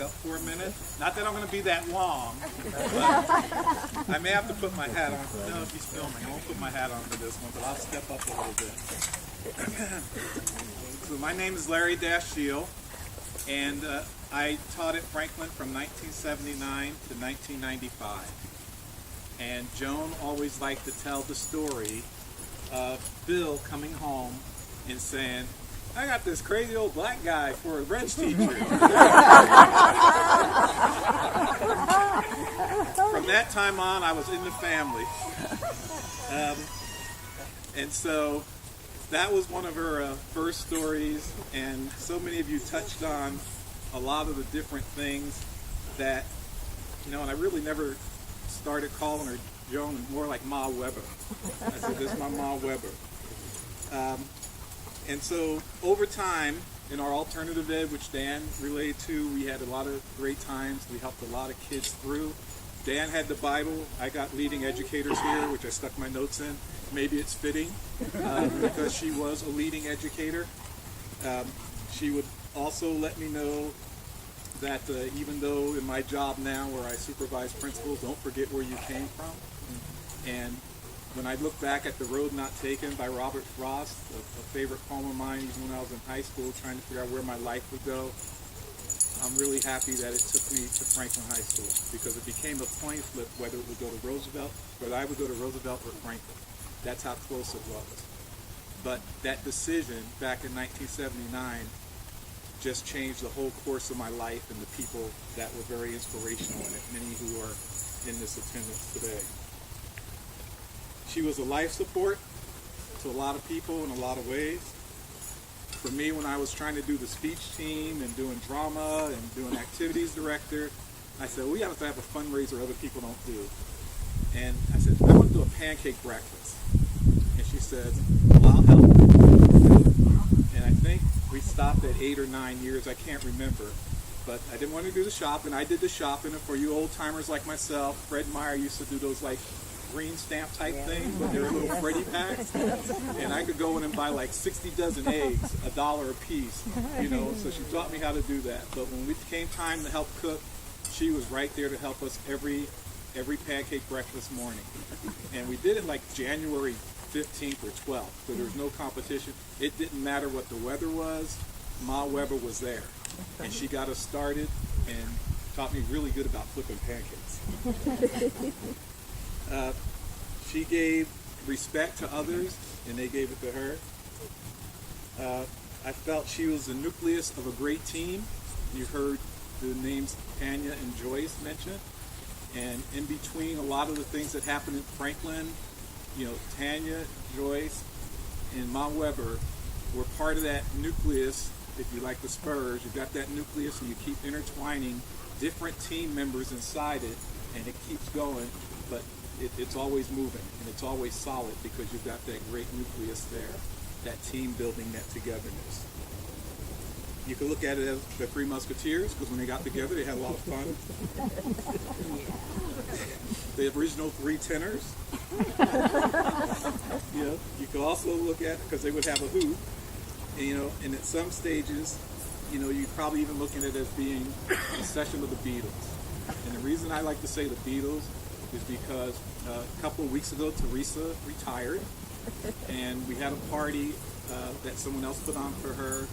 up for a minute. Not that I'm going to be that long, but I may have to put my hat on. No, he's filming. I won't put my hat on for this one, but I'll step up a little bit. So my name is Larry Dashiell, and I taught at Franklin from 1979 to 1995. And Joan always liked to tell the story of Bill coming home and saying, I got this crazy old black guy for a French teacher. From that time on, I was in the family. And so that was one of her first stories, and so many of you touched on a lot of the different things that, and I really never started calling her Joan, more like Ma Weber. I said, this is my Ma Weber. And so over time, in our alternative ed, which Dan relayed to, we had a lot of great times. We helped a lot of kids through. Dan had the Bible. I got leading educators here, which I stuck my notes in. Maybe it's fitting because she was a leading educator. She would also let me know that even though in my job now where I supervise principals, don't forget where you came from. And when I look back at The Road Not Taken by Robert Frost, a favorite poem of mine even when I was in high school trying to figure out where my life would go, I'm really happy that it took me to Franklin High School because it became a coin flip whether it would go to Roosevelt, whether I would go to Roosevelt or Franklin. That's how close it was. But that decision back in 1979 just changed the whole course of my life and the people that were very inspirational in it, many who are in this attendance today. She was a life support to a lot of people in a lot of ways. For me, when I was trying to do the speech team and doing drama and doing activities director, I said, we have to have a fundraiser other people don't do. And I said, I want to do a pancake breakfast. And she said, well, I'll help. And I think we stopped at 8 or 9 years. I can't remember. But I didn't want to do the shopping. I did the shopping. And for you old timers like myself, Fred Meyer used to do those like green stamp type things, but they were little Freddy packs. And I could go in and buy like 60 dozen eggs, $1 a piece, so she taught me how to do that. But when it came time to help cook, she was right there to help us every pancake breakfast morning. And we did it like January 15th or 12th, so there was no competition. It didn't matter what the weather was, Ma Weber was there. And she got us started and taught me really good about flipping pancakes. She gave respect to others, and they gave it to her. I felt she was the nucleus of a great team. You heard the names Tanya and Joyce mentioned. And in between a lot of the things that happened in Franklin, Tanya, Joyce, and Ma Weber were part of that nucleus. If you like the Spurs, you've got that nucleus and you keep intertwining different team members inside it, and it keeps going. But it's always moving, and it's always solid because you've got that great nucleus there, that team building, that togetherness. You can look at it as the Three Musketeers, because when they got together, they had a lot of fun. The original Three Tenors. You can also look at it because they would have a hoop, and at some stages, you're probably even looking at it as being a session of the Beatles. And the reason I like to say the Beatles is because a couple of weeks ago, Teresa retired, and we had a party that someone else put on for her,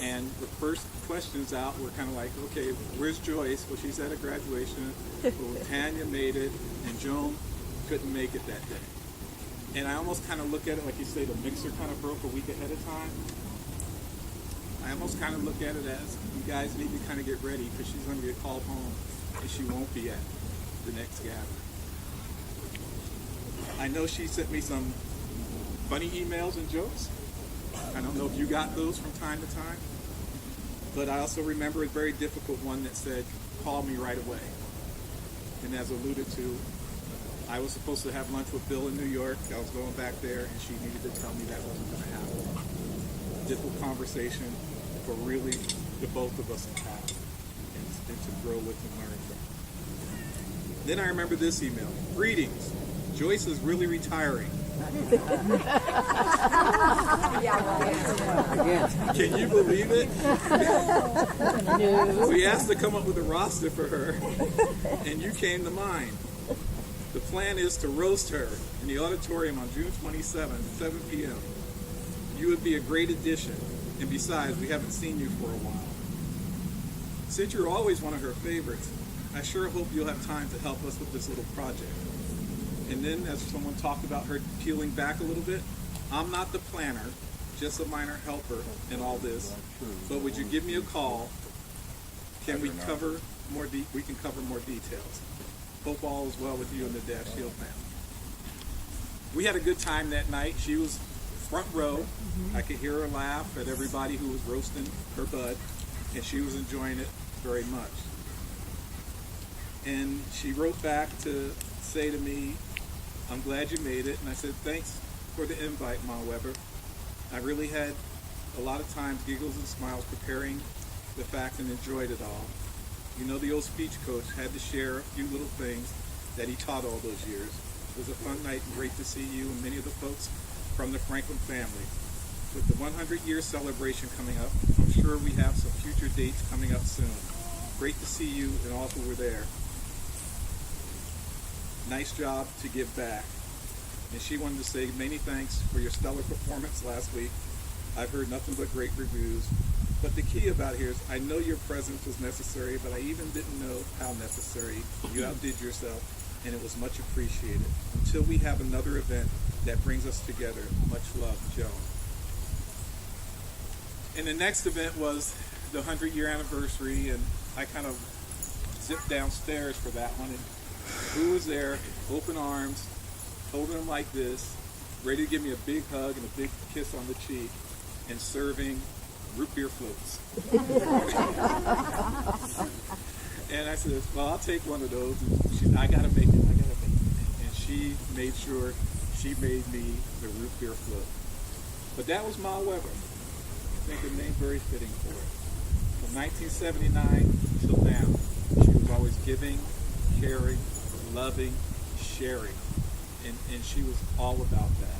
and the first questions out were kind of like, okay, where's Joyce? Well, she's at a graduation. Well, Tanya made it, and Joan couldn't make it that day. And I almost kind of look at it like you say, the mixer kind of broke a week ahead of time. I almost kind of look at it as, you guys need to kind of get ready because she's going to get called home, and she won't be at the next gathering. I know she sent me some funny emails and jokes. I don't know if you got those from time to time, but I also remember a very difficult one that said, call me right away. And as alluded to, I was supposed to have lunch with Bill in New York. I was going back there, and she needed to tell me that wasn't going to happen. Difficult conversation for really the both of us to have and to grow with and learn from. Then I remember this email. Greetings. Joyce is really retiring. Can you believe it? We asked to come up with a roster for her, and you came to mind. The plan is to roast her in the auditorium on June 27th, 7 p.m. You would be a great addition, and besides, we haven't seen you for a while. Since you're always one of her favorites, I sure hope you'll have time to help us with this little project. And then, as someone talked about her peeling back a little bit, I'm not the planner, just a minor helper in all this. But would you give me a call? Can we cover more? We can cover more details. Hope all is well with you and the Dash Shield family. We had a good time that night. She was front row. I could hear her laugh at everybody who was roasting her bud, and she was enjoying it very much. And she wrote back to say to me, I'm glad you made it. And I said, thanks for the invite, Ma Weber. I really had a lot of times giggles and smiles preparing the fact and enjoyed it all. You know, the old speech coach had to share a few little things that he taught all those years. It was a fun night and great to see you and many of the folks from the Franklin family. With the 100-year celebration coming up, I'm sure we have some future dates coming up soon. Great to see you and all who were there. Nice job to give back. And she wanted to say many thanks for your stellar performance last week. I've heard nothing but great reviews. But the key about here is I know your presence was necessary, but I even didn't know how necessary. You outdid yourself, and it was much appreciated. Until we have another event that brings us together, much love, Joan. And the next event was the 100-year anniversary, and I kind of zipped downstairs for that one. And who was there, open arms, holding him like this, ready to give me a big hug and a big kiss on the cheek, and serving root beer floats. And I said, well, I'll take one of those. And I gotta make it. And she made sure she made me the root beer float. But that was Ma Weber. I think the name very fitting for it. From 1979 till now, she was always giving, caring, loving, sharing. And she was all about that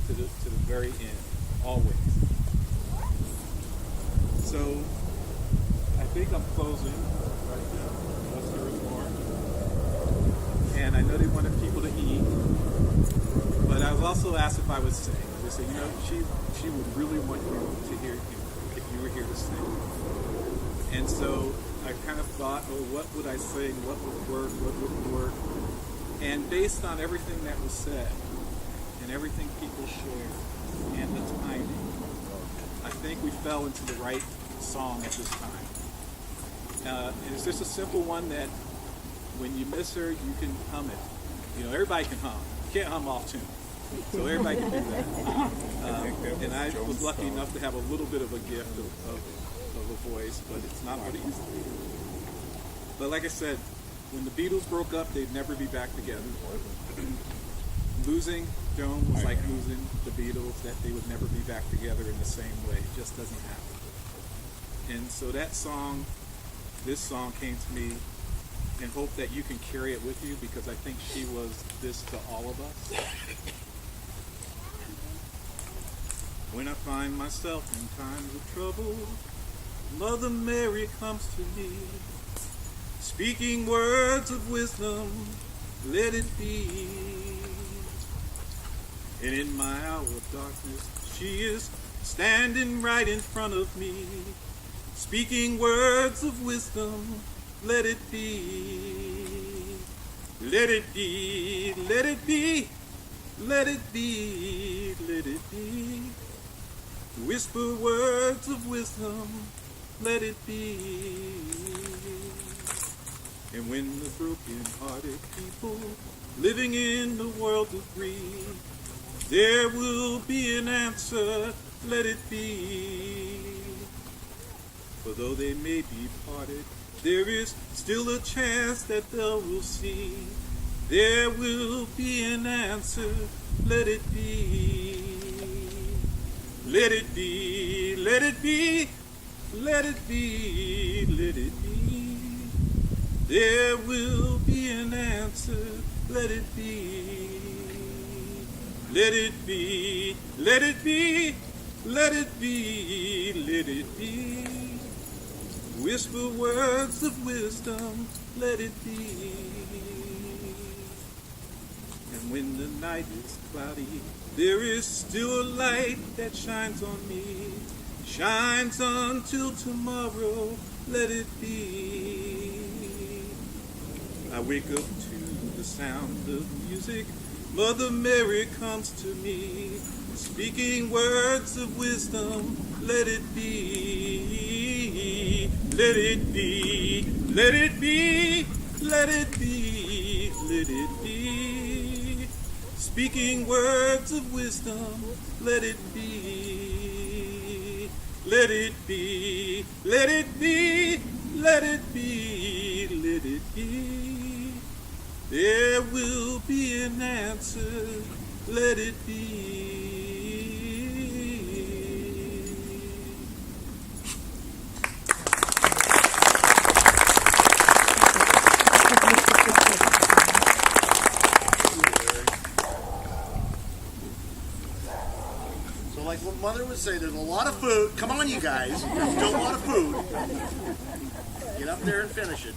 to the very end, always. So I think I'm closing right now, unless there is more. And I know they wanted people to eat, but I was also asked if I would sing. They said, you know, she would really want you to hear you if you were here to sing. And so I kind of thought, oh, what would I sing? What would work? What wouldn't work? And based on everything that was said and everything people shared and the timing, I think we fell into the right song at this time. And it's just a simple one that when you miss her, you can hum it. You know, everybody can hum. You can't hum off tune. So everybody can do that. And I was lucky enough to have a little bit of a gift of a voice, but it's not what it used to be. But like I said, when the Beatles broke up, they'd never be back together. Losing Joan was like losing the Beatles, that they would never be back together in the same way. It just doesn't happen. And so that song, this song came to me, and hope that you can carry it with you, because I think she was this to all of us. When I find myself in times of trouble, Mother Mary comes to me, speaking words of wisdom, let it be. And in my hour of darkness, she is standing right in front of me, speaking words of wisdom, let it be. Let it be, let it be, let it be, let it be. Whisper words of wisdom, let it be. And when the broken-hearted people living in the world agree, there will be an answer, let it be. For though they may be parted, there is still a chance that they will see. There will be an answer, let it be. Let it be, let it be, let it be, let it be. There will be an answer, let it be. Let it be, let it be, let it be, let it be. Whisper words of wisdom, let it be. And when the night is cloudy, there is still a light that shines on me. Shines until tomorrow, let it be. I wake up to the sound of music. Mother Mary comes to me, speaking words of wisdom, let it be. Let it be, let it be, let it be, let it be. Speaking words of wisdom, let it be. Let it be, let it be, let it be, let it be. There will be an answer, let it be. So like what Mother would say, there's a lot of food. Come on, you guys. There's still a lot of food. Get up there and finish it.